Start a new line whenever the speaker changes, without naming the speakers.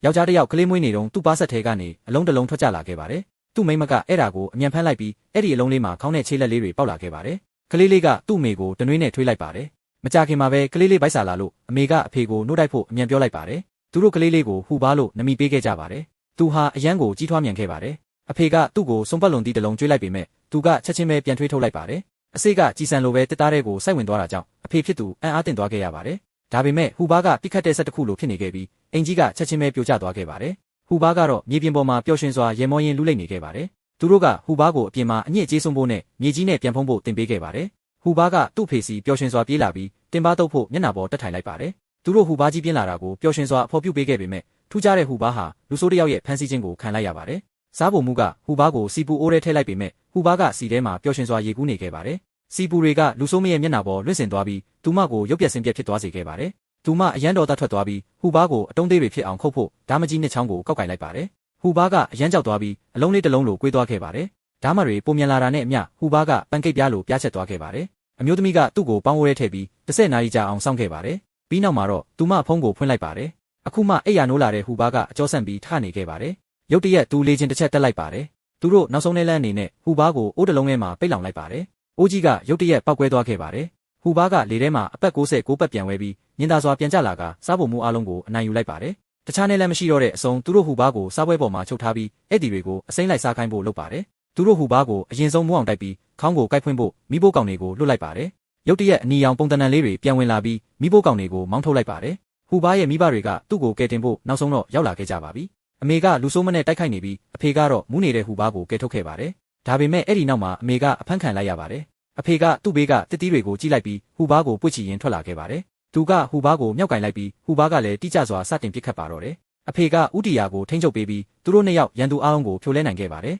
ယောက်ျားတစ်ယောက်ကလေးမွေးနေတုန်းသူ့ပါးဆက်ထဲကနေအလုံးတစ်လုံးထွက်ကြလာခဲ့ပါတယ်သူ့မိမကအဲ့ဒါကိုအမြန်ဖမ်းလိုက်ပြီးအဲ့ဒီအလုံးလေးမှာခေါင်းနဲ့ခြေလက်လေးတွေပေါက်လာခဲ့ပါတယ်ကလေးလေးကသူ့အမေကိုတနွေးနဲ့ထွေးလိုက်ပါတယ်မကြခင်မှာပဲကလေးလေးဗိုက်စာလာလို့အမေကအဖေကိုနှုတ်တိုက်ဖို့အမြန်ပြောလိုက်ပါတယ်သူတို့ကလေးလေးကိုဟူပါလို့နမီပေးခဲ့ကြပါတယ်သူဟာအရန်ကိုကြီးထွားမြန်ခဲ့ပါတယ်အဖေကသူ့ကိုစုံပတ်လွန်တီးတစ်လုံးကျွေးလိုက်ပေမဲ့သူကချက်ချင်းပဲပြန်ထွေးထုတ်လိုက်ပါတယ်အစိကကြည်စံလိုပဲတစ်သားတဲ့ကိုစိုက်ဝင်သွားတာကြောင့်အဖေဖြစ်သူအံ့အားသင့်သွားခဲ့ရပါတယ်ဒါပေမဲ့ဟူပါကပြစ်ခတ်တဲ့ဆက်တစ်ခုလိုဖြစ်နေခဲ့ပြီးအင်ကြီးကချက်ချင်းပဲပြိုကျသွားခဲ့ပါတယ်ဟူပါကတော့မြေပြင်ပေါ်မှာပျော်ရွှင်စွာရေမောရင်လူလိမ့်နေခဲ့ပါတယ်သူတို့ကဟူပါကိုအပြင်မှာအညစ်အကြေးဆုံးဖို့နဲ့မြေကြီးနဲ့ပြန်ဖုံးဖို့တင်ပေးခဲ့ပါတယ်ဟူပါကသူ့ဖေစီပျော်ရွှင်စွာပြေးလာပြီးတင်ပါတုပ်ဖို့မျက်နှာပေါ်တက်ထိုင်လိုက်ပါတယ်သူတို့ဟူပါကြီးပြင်းလာတာကိုပျော်ရွှင်စွာအဖော်ပြုပေးခဲ့ပေမဲ့ထူးခြားတဲ့ဟူပါဟာလူဆိုးတစ်ယောက်ရဲ့ဖမ်းဆီးခြင်းကိုခံလိုက်ရပါတယ်စားဖို့မှုကဟူပါကိုစီပူအိုးထဲထည့်လိုက်ပေမဲ့ဟူပါကစီထဲမှာပျော်ရွှင်စွာရေကူးနေခဲ့ပါတယ်စီပူတွေကလူဆိုးမရဲ့မျက်နှာပေါ်လွင့်စင်သွားပြီးသူမကိုရုပ်ပြက်ဆင်းပြက်ဖြစ်သွားစေခဲ့ပါတယ်သူမအရန်တော်သားထွက်သွားပြီးဟူပါကိုအတုံးသေးတွေဖြစ်အောင်ခုတ်ဖို့ဓာမကြီးနှစ်ချောင်းကိုကောက်ကင်လိုက်ပါတယ်ဟူပါကအရန်ကြောက်သွားပြီးအလုံးလေးတစ်လုံးလိုကွေးသွားခဲ့ပါတယ်ဓာမတွေပုံမြန်လာတာနဲ့အမျှဟူပါကပန်ကိတ်ပြားလိုပြားချက်သွားခဲ့ပါတယ်အမျိုးသမီးကသူ့ကိုပေါင်းဝဲထည့်ပြီး10နာရီကြာအောင်စောင့်ခဲ့ပါတယ်ပြီးနောက်မှာတော့သူမဖုံးကိုဖွင့်လိုက်ပါတယ်အခုမှအိပ်ယာနိုးလာတဲ့ဟူပါကအကြောဆန့်ပြီးထနေခဲ့ပါတယ်ရုတ်တရက်သူလေချင်းတစ်ချက်တက်လိုက်ပါတယ်သူတို့နောက်ဆုံးနဲ့လမ်းအနေနဲ့ဟူပါကိုအိုးတလုံးထဲမှာပိတ်လောင်လိုက်ပါတယ်အိုးကြီးကရုတ်တရက်ပောက်ကွဲသွားခဲ့ပါတယ်ဟူပါကလေထဲမှာအပတ်69ပတ်ပြန်ဝဲပြီးညင်သာစွာပြန်ကျလာကစားဖို့မှုအလုံးကိုအနိုင်ယူလိုက်ပါတယ်တခြားနဲ့လည်းမရှိတော့တဲ့အစုံသူတို့ဟူပါကိုစားပွဲပေါ်မှာချုပ်ထားပြီးအဲ့ဒီတွေကိုအစိမ့်လိုက်စားခိုင်းဖို့လုပ်ပါတယ်သူတို့ဟူပါကိုအရင်ဆုံးမိုးအောင်တိုက်ပြီးခေါင်းကိုကိုက်ဖွင့်ဖို့မိဘကောင်တွေကိုလွတ်လိုက်ပါတယ်ရုတ်တရက်အနီရောင်ပုံတန်တန်လေးတွေပြန်ဝင်လာပြီးမိဘကောင်တွေကိုမောင်းထုတ်လိုက်ပါတယ်ဟူပါရဲ့မိဘတွေကသူ့ကိုကယ်တင်ဖို့နောက်ဆုံးတော့ရောက်လာခဲ့ကြပါပြီအမေကလူဆိုးမနဲ့တိုက်ခိုက်နေပြီးအဖေကတော့မူးနေတဲ့ဟူပါကိုကယ်ထုတ်ခဲ့ပါတယ်ဒါပေမဲ့အဲ့ဒီနောက်မှာအမေကအဖမ်းခံလိုက်ရပါတယ်အဖေကသူ့ဘေးကတစ်တီးတွေကိုကြည့်လိုက်ပြီးဟူပါကိုပွေ့ချရင်ထွက်လာခဲ့ပါတယ်သူကဟူပါကိုမြောက်ကင်လိုက်ပြီးဟူပါကလည်းတိကျစွာစတင်ပစ်ခတ်ပါတော့တယ်အဖေကဥတီယာကိုထိန်းချုပ်ပေးပြီးသူတို့နှစ်ယောက်ရန်သူအားလုံးကိုဖြိုလဲနိုင်ခဲ့ပါတယ်